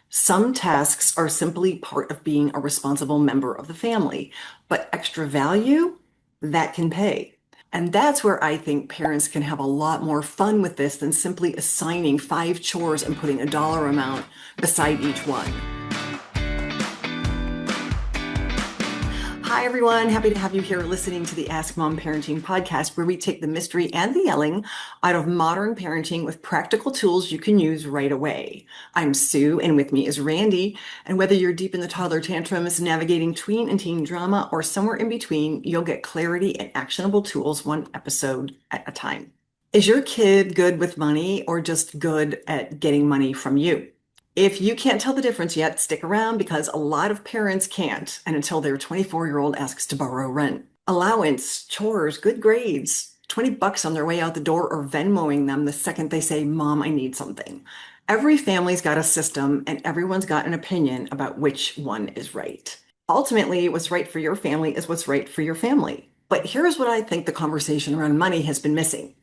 Some tasks are simply part of being a responsible member of the family, but extra value, that can pay. And that's where I think parents can have a lot more fun with this than simply assigning 5 chores and putting a dollar amount beside each one. Hi, everyone. Happy to have you here listening to the Ask Mom Parenting podcast, where we take the mystery and the yelling out of modern parenting with practical tools you can use right away. I'm Sue, and with me is Randy. And whether you're deep in the toddler tantrums, navigating tween and teen drama, or somewhere in between, you'll get clarity and actionable tools one episode at a time. Is your kid good with money or just good at getting money from you? If you can't tell the difference yet, stick around because a lot of parents can't, and until their 24-year-old asks to borrow rent. Allowance, chores, good grades, $20 on their way out the door, or Venmoing them the second they say, Mom, I need something. Every family's got a system, and everyone's got an opinion about which one is right. Ultimately, what's right for your family is what's right for your family. But here's what I think the conversation around money has been missing.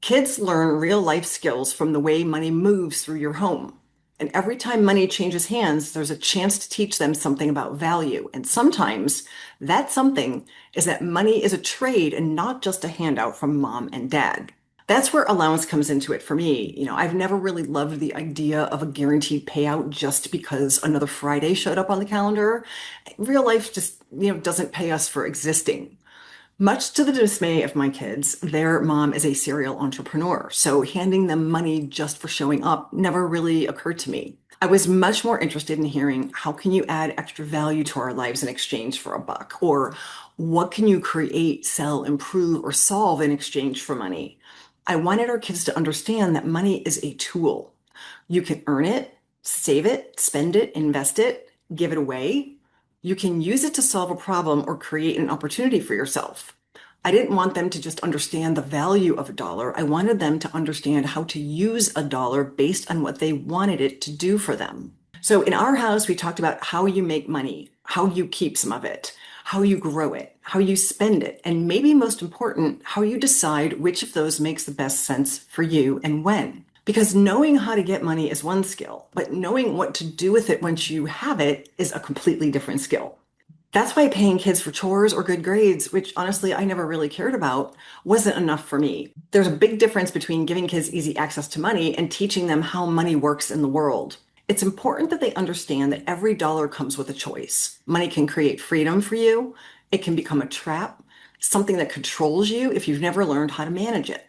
Kids learn real life skills from the way money moves through your home. And every time money changes hands, there's a chance to teach them something about value. And sometimes that something is that money is a trade and not just a handout from mom and dad. That's where allowance comes into it for me. I've never really loved the idea of a guaranteed payout just because another Friday showed up on the calendar. Real life just, doesn't pay us for existing. Much to the dismay of my kids, their mom is a serial entrepreneur, so handing them money just for showing up never really occurred to me. I was much more interested in hearing how can you add extra value to our lives in exchange for a buck? Or what can you create, sell, improve, or solve in exchange for money? I wanted our kids to understand that money is a tool. You can earn it, save it, spend it, invest it, give it away. You can use it to solve a problem or create an opportunity for yourself. I didn't want them to just understand the value of a dollar. I wanted them to understand how to use a dollar based on what they wanted it to do for them. So in our house, we talked about how you make money, how you keep some of it, how you grow it, how you spend it, and maybe most important, how you decide which of those makes the best sense for you and when. Because knowing how to get money is one skill, but knowing what to do with it once you have it is a completely different skill. That's why paying kids for chores or good grades, which honestly I never really cared about, wasn't enough for me. There's a big difference between giving kids easy access to money and teaching them how money works in the world. It's important that they understand that every dollar comes with a choice. Money can create freedom for you. It can become a trap, something that controls you if you've never learned how to manage it.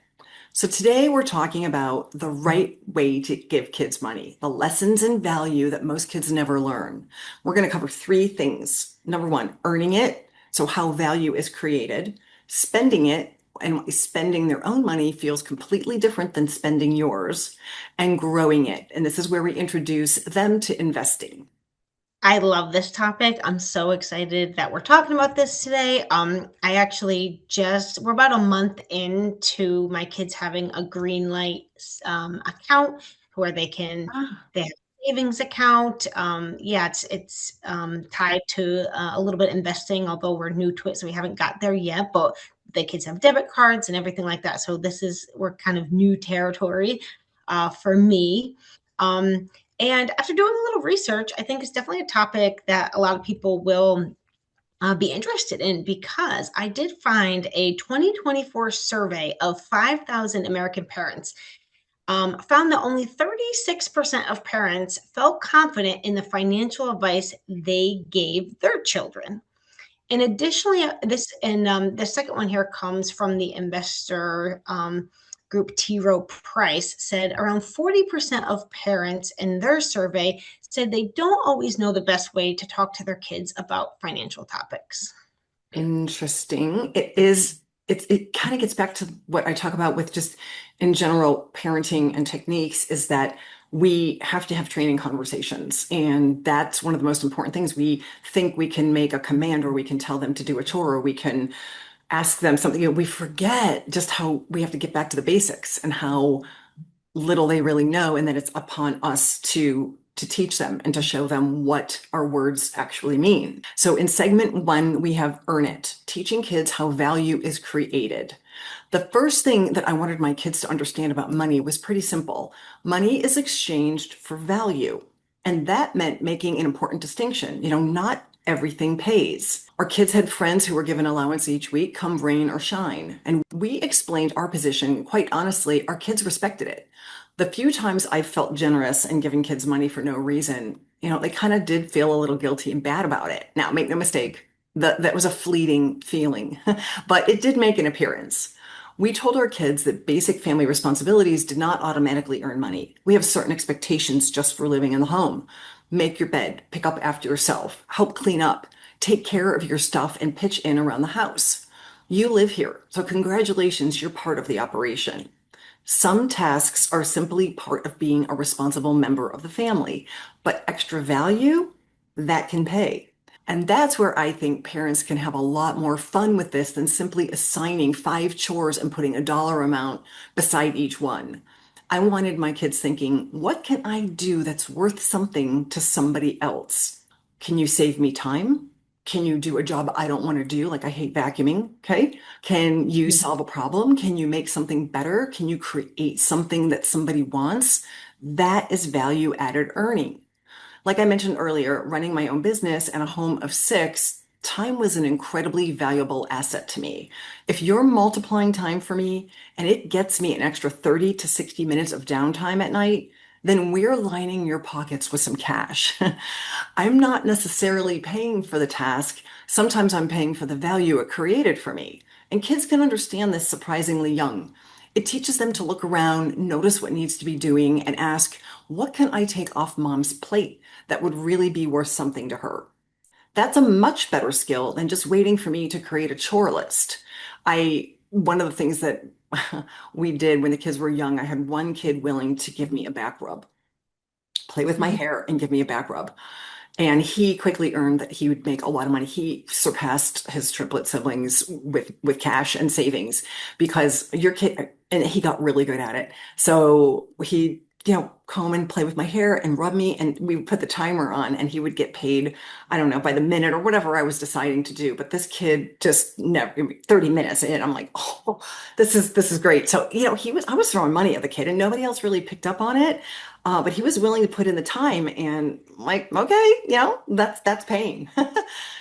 So today we're talking about the right way to give kids money, the lessons and value that most kids never learn. We're going to cover 3 things. Number 1, earning it, so how value is created, spending it, and spending their own money feels completely different than spending yours, and growing it. And this is where we introduce them to investing. I love this topic. I'm so excited that we're talking about this today. I actually we're about a month into my kids having a green light account where Ah, they have a savings account. Yeah, it's tied to a little bit investing, although we're new to it, so we haven't got there yet. But the kids have debit cards and everything like that. So we're kind of new territory for me. Um, and after doing a little research, I think it's definitely a topic that a lot of people will be interested in because I did find a 2024 survey of 5,000 American parents found that only 36% of parents felt confident in the financial advice they gave their children. And additionally, the second one here comes from the investor group T. Rowe Price said around 40% of parents in their survey said they don't always know the best way to talk to their kids about financial topics. interesting. It kind of gets back to what I talk about with just in general parenting and techniques is that we have to have training conversations. And that's one of the most important things. We think we can make a command or we can tell them to do a chore or we can ask them something. We forget just how we have to get back to the basics and how little they really know, and that it's upon us to teach them and to show them what our words actually mean. So in segment 1, we have earn it, teaching kids how value is created. The first thing that I wanted my kids to understand about money was pretty simple. Money is exchanged for value. And that meant making an important distinction. Not everything pays. Our kids had friends who were given allowance each week, come rain or shine. And we explained our position. Quite honestly, our kids respected it. The few times I felt generous and giving kids money for no reason, they kind of did feel a little guilty and bad about it. Now, make no mistake, that was a fleeting feeling, but it did make an appearance. We told our kids that basic family responsibilities did not automatically earn money. We have certain expectations just for living in the home. Make your bed, pick up after yourself, help clean up, take care of your stuff, and pitch in around the house. You live here, so congratulations, you're part of the operation. Some tasks are simply part of being a responsible member of the family, but extra value, that can pay. And that's where I think parents can have a lot more fun with this than simply assigning 5 chores and putting a dollar amount beside each one. I wanted my kids thinking, what can I do that's worth something to somebody else? Can you save me time? Can you do a job I don't want to do? Like I hate vacuuming. Okay. Can you solve a problem? Can you make something better? Can you create something that somebody wants? That is value added earning. Like I mentioned earlier, running my own business and a home of 6, time was an incredibly valuable asset to me. If you're multiplying time for me and it gets me an extra 30 to 60 minutes of downtime at night, then we're lining your pockets with some cash. I'm not necessarily paying for the task. Sometimes I'm paying for the value it created for me. And kids can understand this surprisingly young. It teaches them to look around, notice what needs to be doing, and ask, what can I take off mom's plate that would really be worth something to her? That's a much better skill than just waiting for me to create a chore list. One of the things that we did when the kids were young, I had one kid willing to give me a back rub, play with my hair and give me a back rub. And he quickly earned that he would make a lot of money. He surpassed his triplet siblings with cash and savings because your kid, and he got really good at it. So he, comb and play with my hair and rub me, and we would put the timer on, and he would get paid, I don't know, by the minute or whatever I was deciding to do. But this kid just never 30 minutes in, I'm like, oh, this is great. So, I was throwing money at the kid, and nobody else really picked up on it. But he was willing to put in the time and like, okay, that's paying.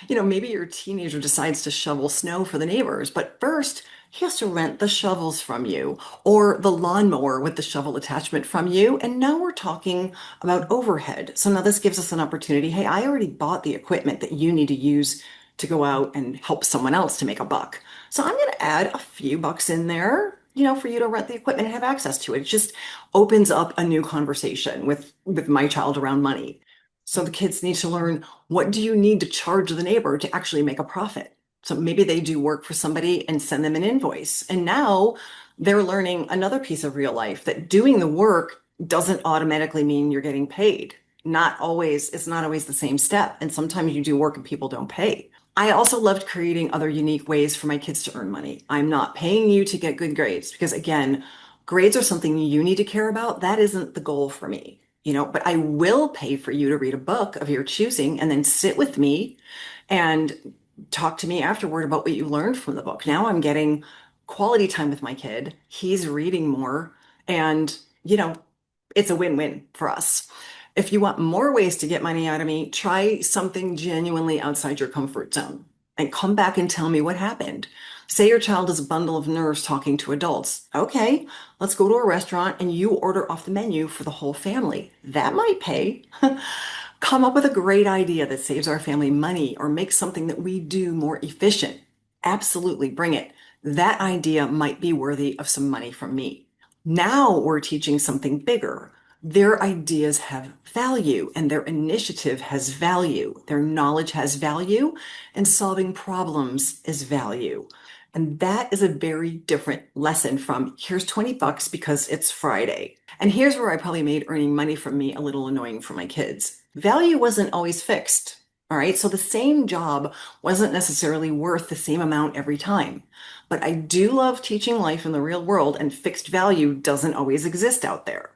Maybe your teenager decides to shovel snow for the neighbors, but first he has to rent the shovels from you or the lawnmower with the shovel attachment from you. And now we're talking about overhead. So now this gives us an opportunity. Hey, I already bought the equipment that you need to use to go out and help someone else to make a buck. So I'm going to add a few bucks in there, for you to rent the equipment and have access to it. It just opens up a new conversation with my child around money. So the kids need to learn, what do you need to charge the neighbor to actually make a profit? So maybe they do work for somebody and send them an invoice. And now they're learning another piece of real life, that doing the work doesn't automatically mean you're getting paid. Not always, it's not always the same step. And sometimes you do work and people don't pay. I also loved creating other unique ways for my kids to earn money. I'm not paying you to get good grades because, again, grades are something you need to care about. That isn't the goal for me, but I will pay for you to read a book of your choosing and then sit with me and talk to me afterward about what you learned from the book. Now I'm getting quality time with my kid. He's reading more, and, it's a win-win for us. If you want more ways to get money out of me, try something genuinely outside your comfort zone and come back and tell me what happened. Say your child is a bundle of nerves talking to adults. Okay, let's go to a restaurant and you order off the menu for the whole family. That might pay. Come up with a great idea that saves our family money or makes something that we do more efficient. Absolutely, bring it. That idea might be worthy of some money from me. Now we're teaching something bigger. Their ideas have value and their initiative has value. Their knowledge has value and solving problems is value. And that is a very different lesson from here's 20 bucks because it's Friday. And here's where I probably made earning money from me a little annoying for my kids. Value wasn't always fixed. All right. So the same job wasn't necessarily worth the same amount every time. But I do love teaching life in the real world, and fixed value doesn't always exist out there.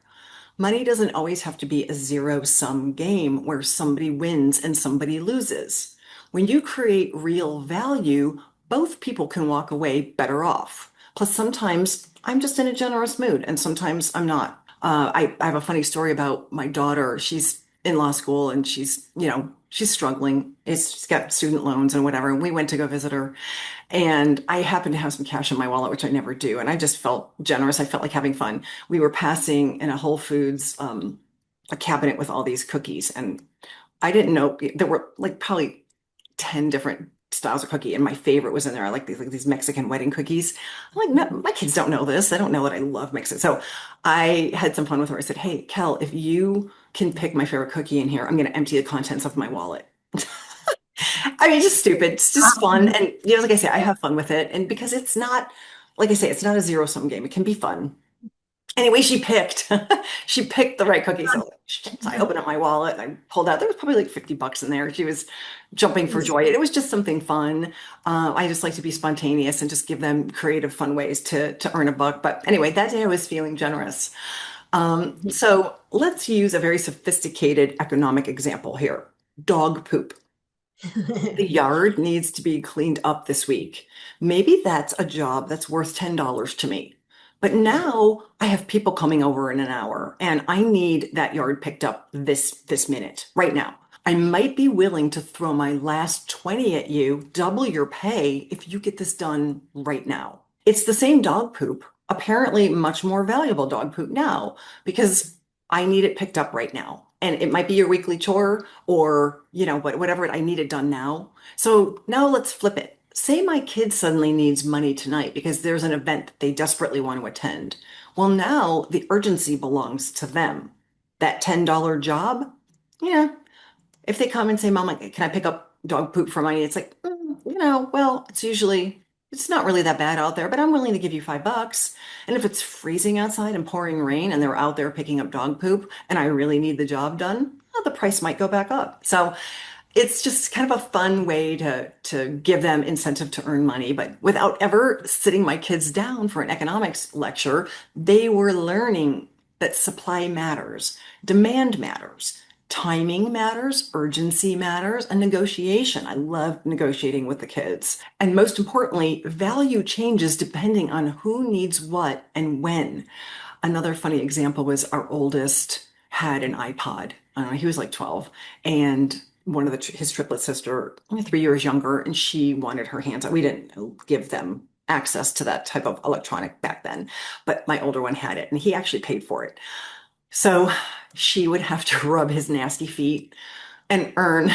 Money doesn't always have to be a zero-sum game where somebody wins and somebody loses. When you create real value, both people can walk away better off. Plus, sometimes I'm just in a generous mood and sometimes I'm not. I have a funny story about my daughter. She's in law school and she's struggling. She's got student loans and whatever. And we went to go visit her. And I happened to have some cash in my wallet, which I never do. And I just felt generous. I felt like having fun. We were passing in a Whole Foods, a cabinet with all these cookies. And I didn't know there were like probably 10 different styles of cookie. And my favorite was in there. I like these Mexican wedding cookies. I'm like, no, my kids don't know this. They don't know that I love Mexican. So I had some fun with her. I said, hey, Kel, if you can pick my favorite cookie in here, I'm going to empty the contents of my wallet. I mean, just stupid. It's just fun. Um, And, like I say, I have fun with it. And because it's not, like I say, it's not a zero-sum game. It can be fun. Anyway, she picked, she picked the right cookie. So, so I opened up my wallet. I pulled out, there was probably like 50 bucks in there. She was jumping for joy. It was just something fun. I just like to be spontaneous and just give them creative, fun ways to earn a buck. But anyway, that day I was feeling generous. So let's use a very sophisticated economic example here. Dog poop. The yard needs to be cleaned up this week. Maybe that's a job that's worth $10 to me. But now I have people coming over in an hour and I need that yard picked up this minute, right now. I might be willing to throw my last 20 at you, double your pay if you get this done right now. It's the same dog poop, apparently much more valuable dog poop now because I need it picked up right now. And it might be your weekly chore or, whatever I need it done now. So now let's flip it. Say my kid suddenly needs money tonight because there's an event that they desperately want to attend. Well, now the urgency belongs to them. That $10 job, yeah, if they come and say, Mom, like, can I pick up dog poop for money? It's like, well, it's not really that bad out there, but I'm willing to give you $5. And if it's freezing outside and pouring rain and they're out there picking up dog poop and I really need the job done, well, the price might go back up. So it's just kind of a fun way to give them incentive to earn money, but without ever sitting my kids down for an economics lecture, they were learning that supply matters, demand matters, timing matters, urgency matters, and negotiation. I love negotiating with the kids. And most importantly, value changes depending on who needs what and when. Another funny example was our oldest had an iPod. He was like 12, and one of his triplet sister, only 3 years younger, and she wanted her hands on. We didn't give them access to that type of electronic back then, but my older one had it, and he actually paid for it. So she would have to rub his nasty feet and earn.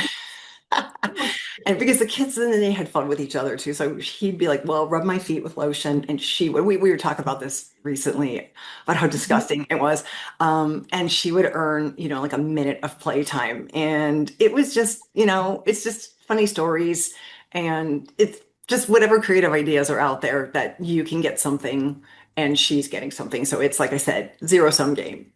And because the kids then they had fun with each other too. So he'd be like, well, rub my feet with lotion. And she would, we were talking about this recently about how disgusting it was. And she would earn, like a minute of playtime. And it was just, it's just funny stories. And it's just whatever creative ideas are out there that you can get something and she's getting something. So it's like I said, zero-sum game.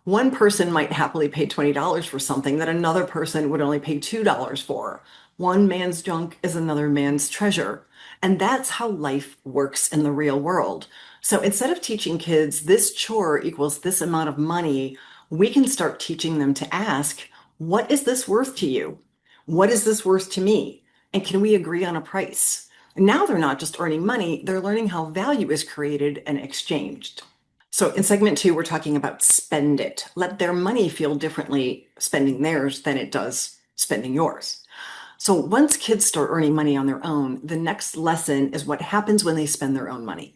One person might happily pay $20 for something that another person would only pay $2 for. One man's junk is another man's treasure. And that's how life works in the real world. So instead of teaching kids this chore equals this amount of money, we can start teaching them to ask, what is this worth to you? What is this worth to me? And can we agree on a price? Now they're not just earning money, they're learning how value is created and exchanged. So in segment two, we're talking about spend it. Let their money feel differently spending theirs than it does spending yours. So once kids start earning money on their own, the next lesson is what happens when they spend their own money.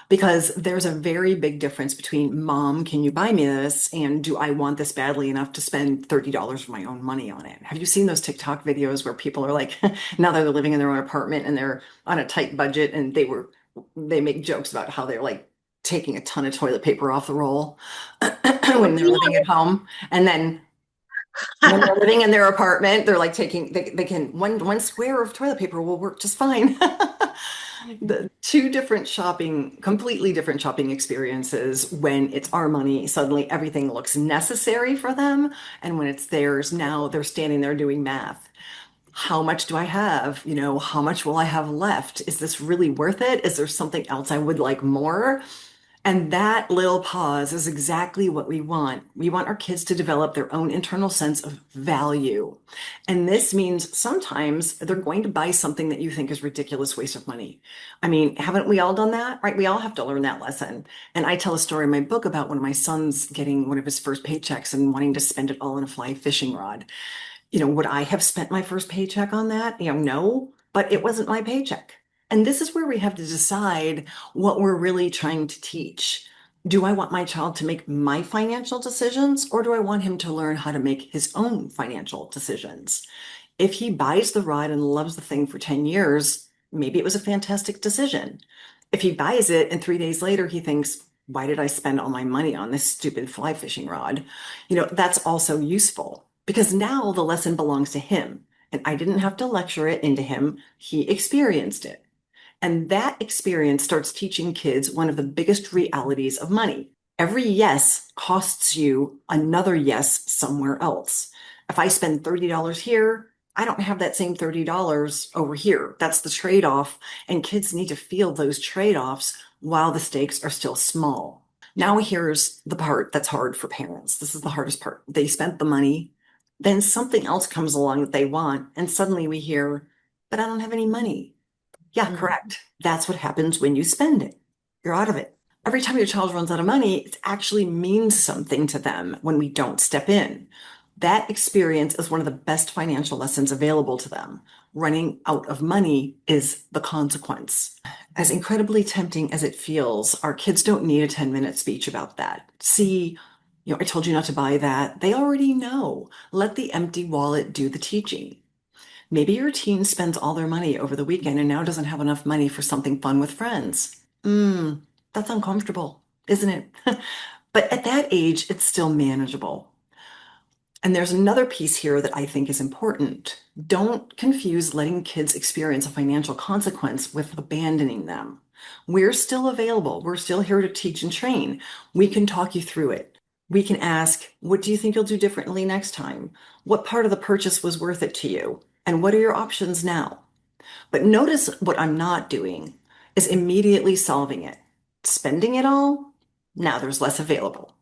Because there's a very big difference between, Mom, can you buy me this? And do I want this badly enough to spend $30 of my own money on it? Have you seen those TikTok videos where people are like, now they're living in their own apartment and they're on a tight budget and they make jokes about how they're like taking a ton of toilet paper off the roll when they're living at home. And then when they're living in their apartment, they're like they can one square of toilet paper will work just fine. The two different completely different shopping experiences. When it's our money, suddenly everything looks necessary for them. And when it's theirs, now they're standing there doing math. How much do I have? How much will I have left? Is this really worth it? Is there something else I would like more? And that little pause is exactly what we want. We want our kids to develop their own internal sense of value. And this means sometimes they're going to buy something that you think is ridiculous waste of money. I mean, haven't we all done that? Right? We all have to learn that lesson. And I tell a story in my book about one of my sons getting one of his first paychecks and wanting to spend it all on a fly fishing rod. Would I have spent my first paycheck on that? No, but it wasn't my paycheck. And this is where we have to decide what we're really trying to teach. Do I want my child to make my financial decisions, or do I want him to learn how to make his own financial decisions? If he buys the rod and loves the thing for 10 years, maybe it was a fantastic decision. If he buys it and 3 days later he thinks, why did I spend all my money on this stupid fly fishing rod? That's also useful because now the lesson belongs to him. And I didn't have to lecture it into him. He experienced it. And that experience starts teaching kids one of the biggest realities of money. Every yes costs you another yes somewhere else. If I spend $30 here, I don't have that same $30 over here. That's the trade-off. And kids need to feel those trade-offs while the stakes are still small. Now, here's the part that's hard for parents. This is the hardest part. They spent the money, then something else comes along that they want, and suddenly we hear, but I don't have any money. Yeah, Mhm. correct. That's what happens when you spend it. You're out of it. Every time your child runs out of money, it actually means something to them when we don't step in. That experience is one of the best financial lessons available to them. Running out of money is the consequence. As incredibly tempting as it feels, our kids don't need a 10-minute speech about that. See, I told you not to buy that. They already know. Let the empty wallet do the teaching. Maybe your teen spends all their money over the weekend and now doesn't have enough money for something fun with friends. That's uncomfortable, isn't it? But at that age, it's still manageable. And there's another piece here that I think is important. Don't confuse letting kids experience a financial consequence with abandoning them. We're still available. We're still here to teach and train. We can talk you through it. We can ask, what do you think you'll do differently next time? What part of the purchase was worth it to you? And what are your options now? But notice what I'm not doing is immediately solving it. Spending it all? Now there's less available.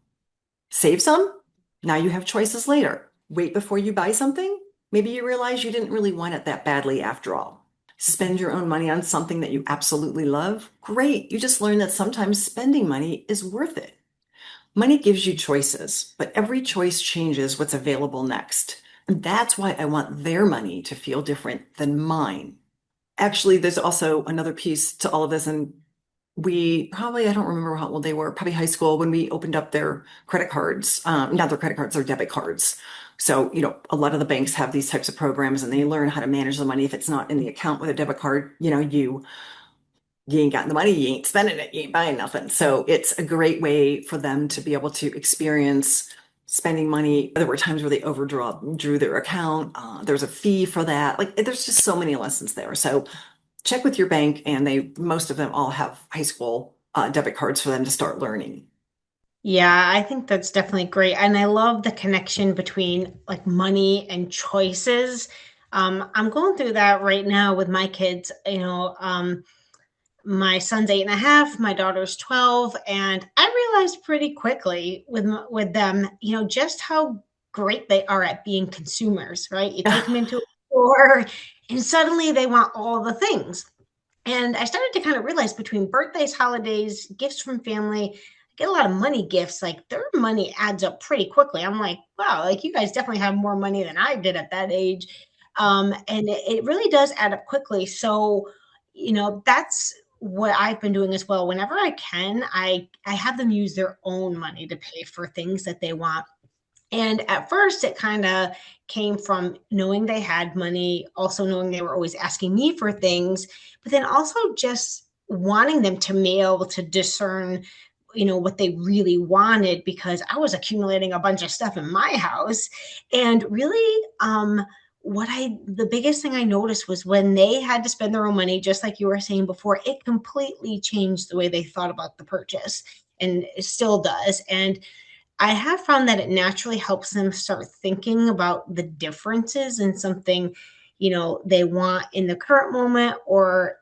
Save some? Now you have choices later. Wait before you buy something? Maybe you realize you didn't really want it that badly after all. Spend your own money on something that you absolutely love? Great. You just learned that sometimes spending money is worth it. Money gives you choices, but every choice changes what's available next. And that's why I want their money to feel different than mine. Actually, there's also another piece to all of this, and we probably, I don't remember how old they were, probably high school when we opened up their credit cards, not their credit cards, their debit cards. So, a lot of the banks have these types of programs and they learn how to manage the money. If it's not in the account with a debit card, you ain't got the money, you ain't spending it, you ain't buying nothing. So it's a great way for them to be able to experience spending money. There were times where they drew their account. There's a fee for that. Like there's just so many lessons there. So check with your bank, and most of them all have high school debit cards for them to start learning. Yeah, I think that's definitely great. And I love the connection between like money and choices. I'm going through that right now with my kids. My son's 8.5, my daughter's 12, and I realized pretty quickly with them, just how great they are at being consumers, right? You take them into a store and suddenly they want all the things. And I started to kind of realize between birthdays, holidays, gifts from family, I get a lot of money gifts. Like their money adds up pretty quickly. I'm like, wow, like you guys definitely have more money than I did at that age. And it really does add up quickly. So, that's what I've been doing as well. Whenever I can, I have them use their own money to pay for things that they want. And at first, it kind of came from knowing they had money, also knowing they were always asking me for things, but then also just wanting them to be able to discern, what they really wanted because I was accumulating a bunch of stuff in my house. And really, the biggest thing I noticed was when they had to spend their own money, just like you were saying before, it completely changed the way they thought about the purchase and it still does. And I have found that it naturally helps them start thinking about the differences in something, they want in the current moment or,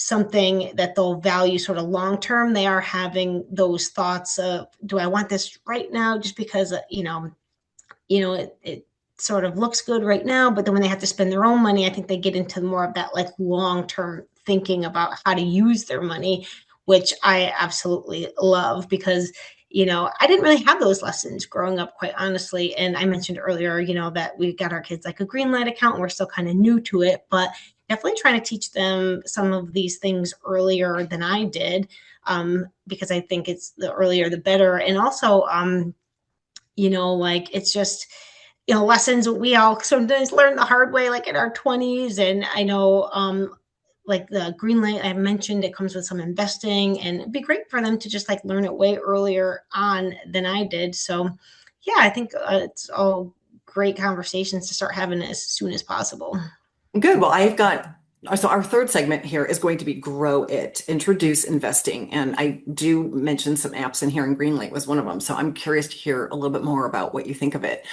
something that they'll value sort of long term, they are having those thoughts of, do I want this right now just because, it sort of looks good right now, but then when they have to spend their own money, I think they get into more of that like long term thinking about how to use their money, which I absolutely love because I didn't really have those lessons growing up, quite honestly. And I mentioned earlier, that we got our kids like a green light account, and we're still kind of new to it, but definitely trying to teach them some of these things earlier than I did, because I think it's the earlier the better. And also, like it's just, lessons we all sometimes learn the hard way, like in our 20s. And I know, like the green light I mentioned, it comes with some investing, and it'd be great for them to just like learn it way earlier on than I did. So, yeah, I think it's all great conversations to start having as soon as possible. Good. Well, I've got, so our third segment here is going to be grow it, introduce investing. And I do mention some apps in here, and Greenlight was one of them. So I'm curious to hear a little bit more about what you think of it.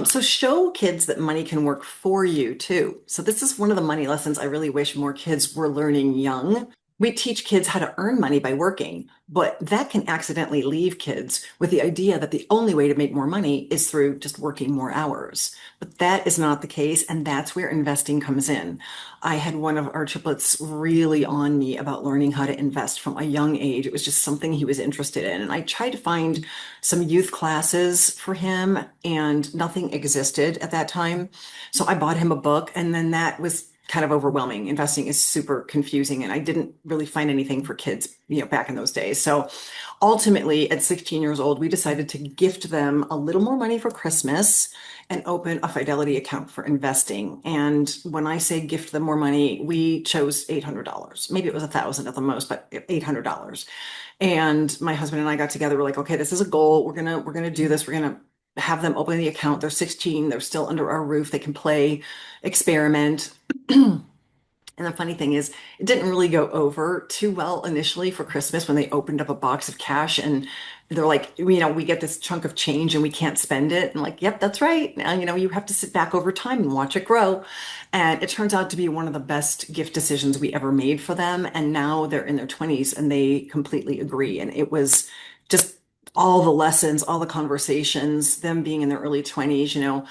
So show kids that money can work for you too. So this is one of the money lessons I really wish more kids were learning young. We teach kids how to earn money by working, but that can accidentally leave kids with the idea that the only way to make more money is through just working more hours. But that is not the case, and that's where investing comes in. I had one of our triplets really on me about learning how to invest from a young age. It was just something he was interested in. And I tried to find some youth classes for him, and nothing existed at that time. So I bought him a book, and then that was kind of overwhelming. Investing is super confusing, and I didn't really find anything for kids, back in those days. So ultimately, at 16 years old, we decided to gift them a little more money for Christmas and open a Fidelity account for investing. And when I say gift them more money, we chose $800. Maybe it was 1,000 at the most, but $800. And my husband and I got together. We're like, okay, this is a goal. We're gonna do this. We're gonna have them open the account. They're 16. They're still under our roof. They can play, experiment. And the funny thing is, it didn't really go over too well initially for Christmas when they opened up a box of cash and they're like, we get this chunk of change and we can't spend it. And like, yep, that's right. Now, you have to sit back over time and watch it grow. And it turns out to be one of the best gift decisions we ever made for them. And now they're in their 20s and they completely agree. And it was just all the lessons, all the conversations, them being in their early 20s. Now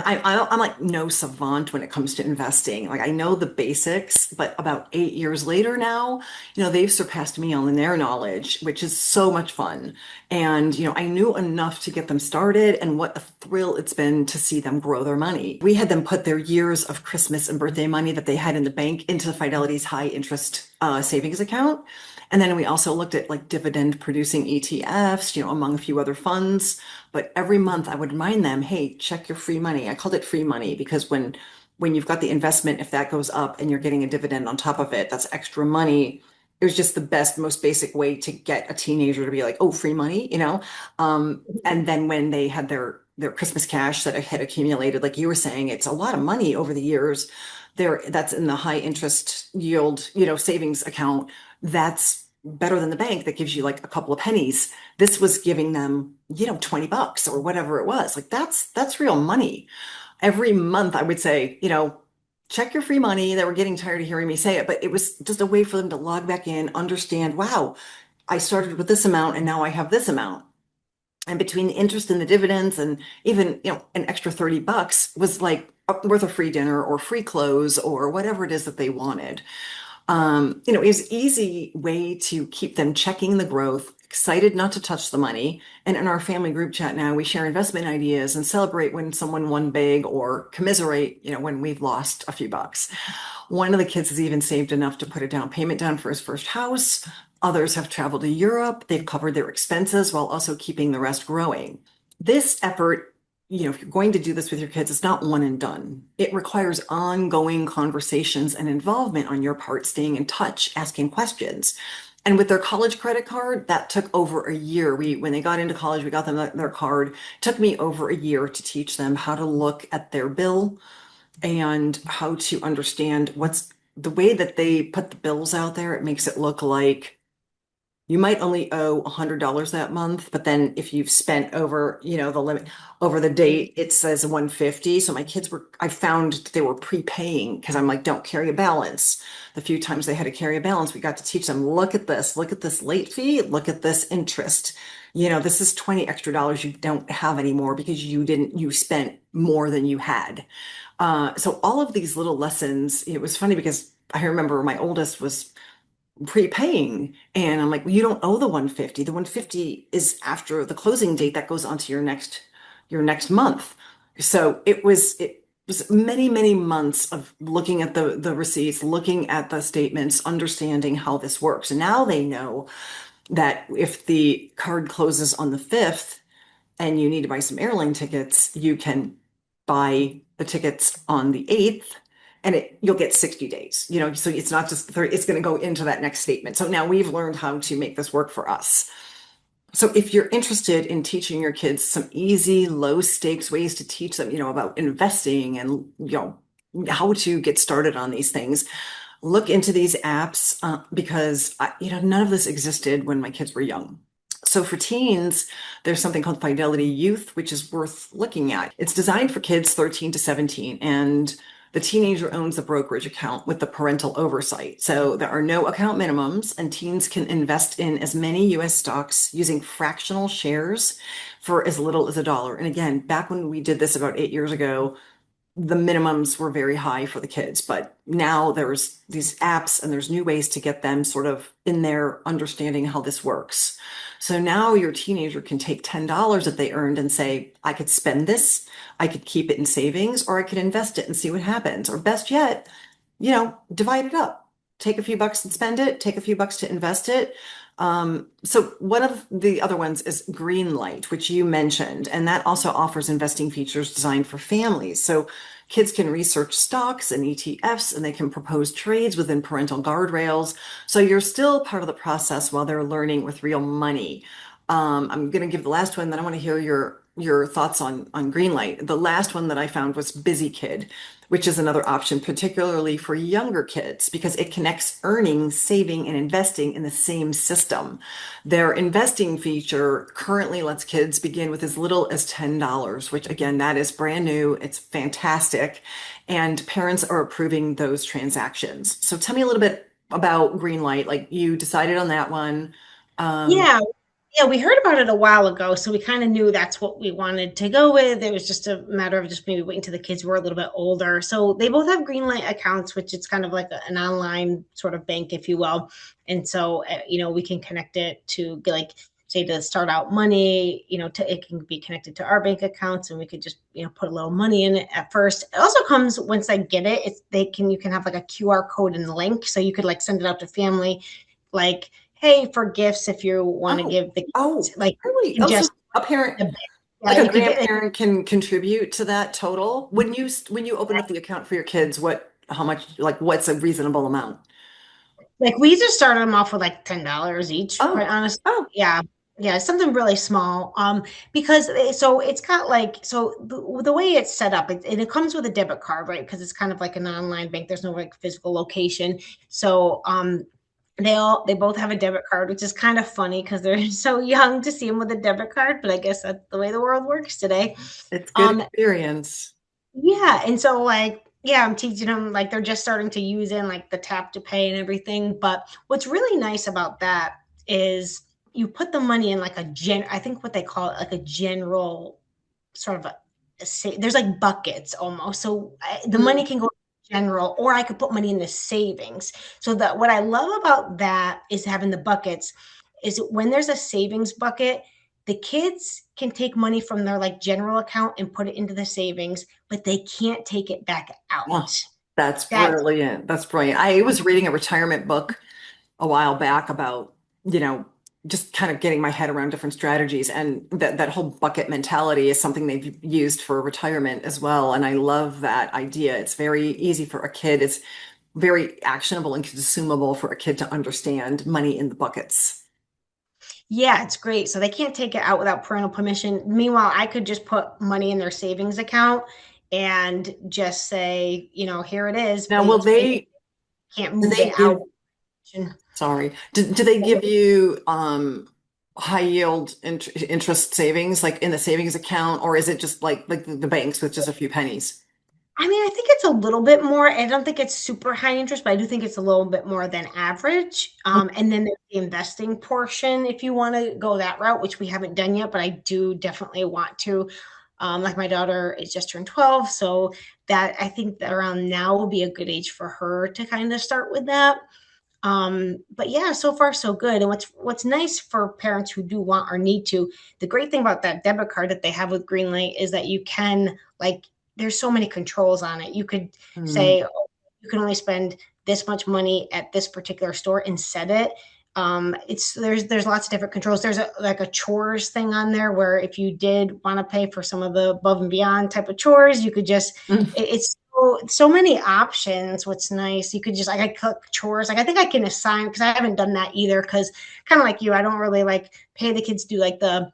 I'm like no savant when it comes to investing. Like I know the basics, but about 8 years later now, they've surpassed me on their knowledge, which is so much fun. And, I knew enough to get them started, and what a thrill it's been to see them grow their money. We had them put their years of Christmas and birthday money that they had in the bank into Fidelity's high interest savings account. And then we also looked at like dividend producing ETFs, among a few other funds. But every month I would remind them, hey, check your free money. I called it free money because when you've got the investment, if that goes up and you're getting a dividend on top of it, that's extra money. It was just the best, most basic way to get a teenager to be like, oh, free money. And then when they had their Christmas cash that had accumulated, like you were saying, it's a lot of money over the years. That's in the high interest yield, savings account. That's better than the bank that gives you like a couple of pennies. This was giving them, $20 or whatever it was. Like that's real money. Every month I would say, check your free money. They were getting tired of hearing me say it, but it was just a way for them to log back in, understand, wow, I started with this amount and now I have this amount. And between the interest and the dividends and even, an extra $30 was like worth a free dinner or free clothes or whatever it is that they wanted. Is easy way to keep them checking the growth, excited not to touch the money. And in our family group chat now, we share investment ideas and celebrate when someone won big or commiserate, when we've lost a few bucks. One of the kids has even saved enough to put a down payment down for his first house. Others have traveled to Europe. They've covered their expenses while also keeping the rest growing. This effort, if you're going to do this with your kids, it's not one and done. It requires ongoing conversations and involvement on your part, staying in touch, asking questions. And with their college credit card, that took over a year. When they got into college, we got them their card. It took me over a year to teach them how to look at their bill and how to understand what's the way that they put the bills out there. It makes it look like you might only owe $100 that month, but then if you've spent over, the limit over the date, it says 150. So my kids I found they were prepaying because I'm like, don't carry a balance. The few times they had to carry a balance, we got to teach them, look at this late fee, look at this interest. This is 20 extra dollars you don't have anymore because you spent more than you had. So all of these little lessons, it was funny because I remember my oldest was prepaying. And I'm like, well, you don't owe the 150. The 150 is after the closing date that goes onto your next month. So it was many, many months of looking at the receipts, looking at the statements, understanding how this works. And now they know that if the card closes on the 5th, and you need to buy some airline tickets, you can buy the tickets on the 8th and you'll get 60 days. So it's not just 30, it's going to go into that next statement. So now we've learned how to make this work for us. So if you're interested in teaching your kids some easy, low stakes ways to teach them, about investing and, how to get started on these things, look into these apps because none of this existed when my kids were young. So for teens, there's something called Fidelity Youth, which is worth looking at. It's designed for kids 13 to 17, and the teenager owns the brokerage account with the parental oversight. So there are no account minimums, and teens can invest in as many US stocks using fractional shares for as little as $1. And again, back when we did this about 8 years ago, the minimums were very high for the kids, but now there's these apps and there's new ways to get them sort of in there understanding how this works. So now your teenager can take $10 that they earned and say, I could spend this, I could keep it in savings, or I could invest it and see what happens. Or best yet, divide it up. Take a few bucks and spend it, take a few bucks to invest it. So one of the other ones is Greenlight, which you mentioned, and that also offers investing features designed for families. So kids can research stocks and ETFs, and they can propose trades within parental guardrails. So you're still part of the process while they're learning with real money. I'm going to give the last one, then I want to hear your thoughts on Greenlight. The last one that I found was Busy Kid, which is another option, particularly for younger kids, because it connects earning, saving, and investing in the same system. Their investing feature currently lets kids begin with as little as $10, which again, that is brand new. It's fantastic. And parents are approving those transactions. So tell me a little bit about Greenlight. Like you decided on that one. Um, Yeah. Yeah, we heard about it a while ago, so we kind of knew that's what we wanted to go with. It was just a matter of just maybe waiting till the kids were a little bit older. So they both have Greenlight accounts, which it's kind of like an online sort of bank, if you will. And so, we can connect it to like say to start out money, it can be connected to our bank accounts and we could just, put a little money in it at first. It also comes once I get it, you can have like a QR code and link. So you could like send it out to family, like, hey, for gifts, if you want to oh, give the kids, oh, like, really? you can Oh, so just, a parent, yeah, like a you could get, grandparent can contribute to that total. When you open up the account for your kids, how much, like what's a reasonable amount? like, we just started them off with like $10 each, quite Oh, honestly. oh, Yeah. Yeah, something really small. Because so it's got like so the way it's set up, it comes with a debit card, right? Because it's kind of like an online bank. There's no like physical location. So they both have a debit card, which is kind of funny because they're so young to see them with a debit card, but I guess that's the way the world works today. it's good Um, experience. yeah, and so like, yeah, I'm teaching them like they're just starting to use in like the tap to pay and everything. But what's really nice about that is you put the money in like I think what they call it like a general sort of there's like buckets almost. So the money Mm. can go general, or I could put money in the savings. So that what I love about that is having the buckets is when there's a savings bucket, the kids can take money from their like general account and put it into the savings, but they can't take it back Oh, out. that's That's brilliant. That's brilliant. I was reading a retirement book a while back about, you know, just kind of getting my head around different strategies. And that whole bucket mentality is something they've used for retirement as well. And I love that idea. It's very easy for a kid. It's very actionable and consumable for a kid to understand money in the buckets. Yeah, it's great. So they can't take it out without parental permission. Meanwhile, I could just put money in their savings account and just say, here it is, Now, will please pay. they Can't do move they it out. give Sorry. Do they give you high yield interest savings like in the savings account, or is it just like the banks with just a few pennies? I mean, I think it's a little bit more. I don't think it's super high interest, but I do think it's a little bit more than average. And then there's the investing portion if you want to go that route, which we haven't done yet, but I do definitely want to. Like my daughter is just turned 12, so that I think that around now will be a good age for her to kind of start with that. But yeah, so far so good. And what's nice for parents who do want or need to, the great thing about that debit card that they have with Greenlight is that you can like there's so many controls on it. You could Mm. say, oh, you can only spend this much money at this particular store and set it. It's there's lots of different controls. There's like a chores thing on there where if you did want to pay for some of the above and beyond type of chores, you could just it's so many options. What's nice, you could just like I cook chores. Like I think I can assign because I haven't done that either. Because kind of like you, I don't really like pay the kids to do like the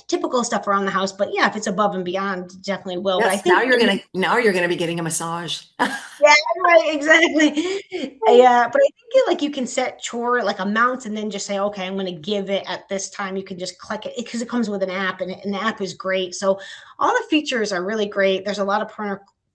typical stuff around the house. But yeah, if it's above and beyond, definitely will. But I Yes, now think you're gonna be getting a massage. yeah, right, exactly. Yeah, but I think like you can set chore like amounts and then just say, okay, I'm going to give it at this time. You can just click it because it comes with an app and the app is great. So all the features are really great. There's a lot of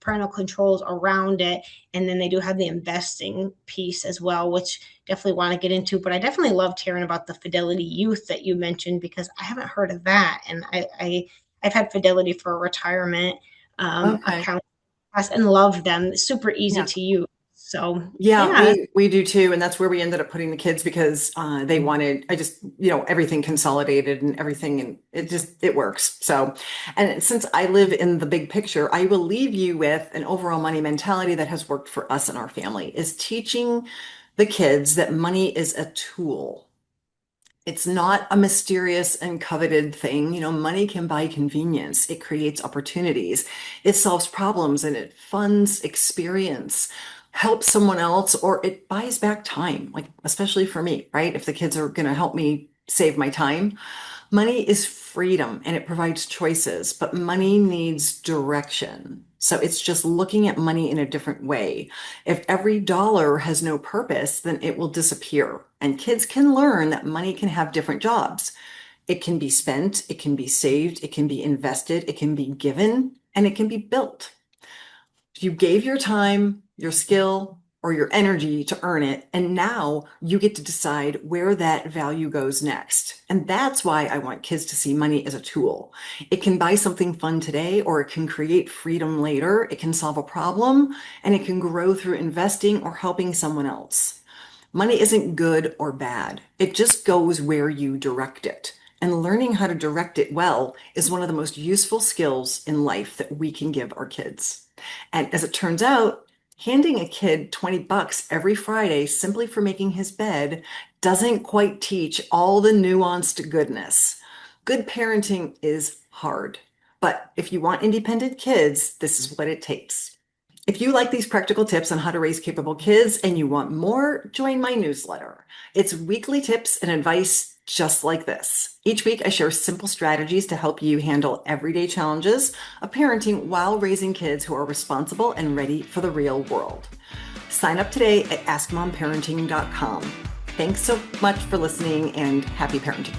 parental controls around it. And then they do have the investing piece as well, which definitely want to get into. But I definitely loved hearing about the Fidelity Youth that you mentioned because I haven't heard of that. And I've had Fidelity for a retirement Okay. account and love them. Super easy Yeah. to use. So Yeah, yeah, we do too, and that's where we ended up putting the kids because they wanted I just everything consolidated and everything, and it works. So, and since I live in the big picture, I will leave you with an overall money mentality that has worked for us and our family is teaching the kids that money is a tool. It's not a mysterious and coveted thing. Money can buy convenience. It creates opportunities. It solves problems and it funds experience, helps someone else, or it buys back time, like especially for me, right? If the kids are going to help me save my time, money is freedom and it provides choices, but money needs direction. So it's just looking at money in a different way. If every dollar has no purpose, then it will disappear. And kids can learn that money can have different jobs. It can be spent, it can be saved, it can be invested, it can be given, and it can be built. You gave your time, your skill, or your energy to earn it, and now you get to decide where that value goes next. And that's why I want kids to see money as a tool. It can buy something fun today, or it can create freedom later. It can solve a problem, and it can grow through investing or helping someone else. Money isn't good or bad. It just goes where you direct it. And learning how to direct it well is one of the most useful skills in life that we can give our kids. And as it turns out, handing a kid 20 bucks every Friday simply for making his bed doesn't quite teach all the nuanced goodness. Good parenting is hard, but if you want independent kids, this is what it takes. If you like these practical tips on how to raise capable kids and you want more, join my newsletter. It's weekly tips and advice just like this. Each week, I share simple strategies to help you handle everyday challenges of parenting while raising kids who are responsible and ready for the real world. Sign up today at askmomparenting.com. Thanks so much for listening and happy parenting.